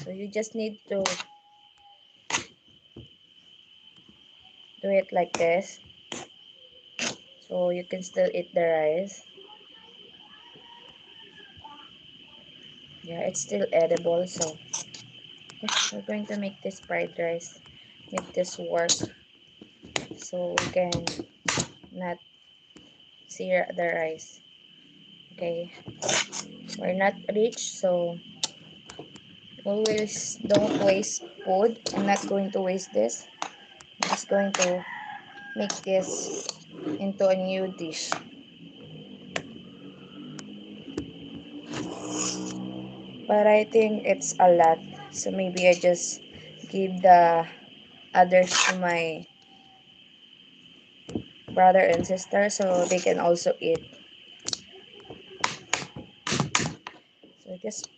So you just need to do it like this. So you can still eat the rice. Yeah, it's still edible. So yeah, we're going to make this fried rice. Make this work. So we can not sear the rice. Okay. We're not rich, so always don't waste food. I'm not going to waste this. I'm just going to make this into a new dish. But I think it's a lot. So maybe I just give the others to my brother and sister so they can also eat. So just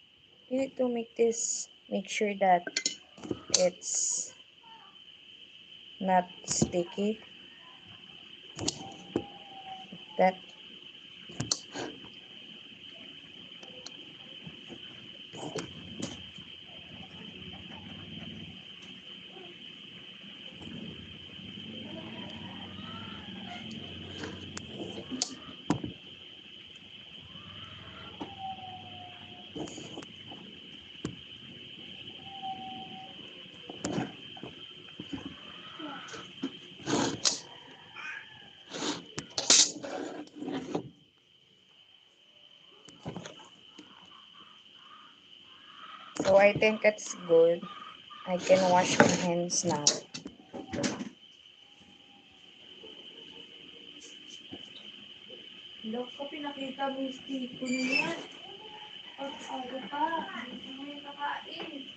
you need to make this, make sure that it's not sticky. That so I think it's good. I can wash my hands now. Look ko, pinakita mo yung steak ko na yan. Pag-aga pa, hindi mo yung kakain.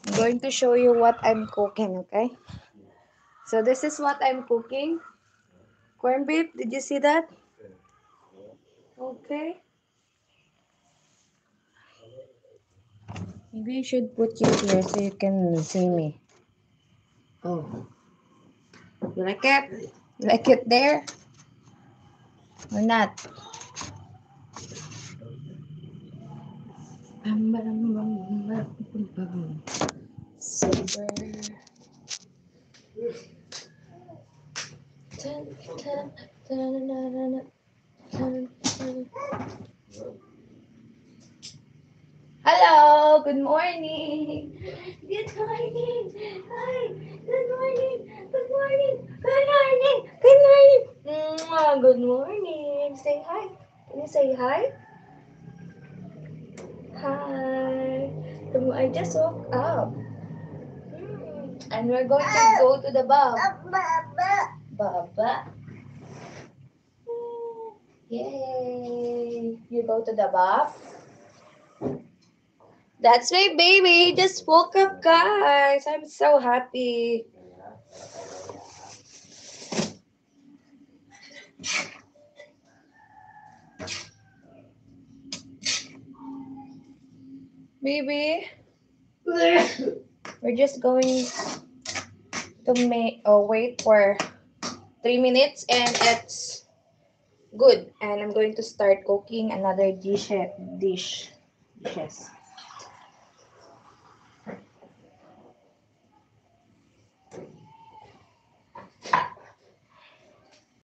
I'm going to show you what I'm cooking, okay? So this is what I'm cooking. Corned beef, did you see that? Okay. Maybe I should put you here so you can see me. Oh. You like it? You like it there? Or not? Silver. Hello, good morning. Good morning. Hi. Good morning. Good morning. Good morning. Good morning. Good morning. Say hi. Can you say hi? Hi. I just woke up. And we're going to go to the Baba. Baba. Yay. You go to the Bab? That's my baby. He just woke up, guys. I'm so happy. Baby, we're just going to wait for 3 minutes and it's good. And I'm going to start cooking another dishes.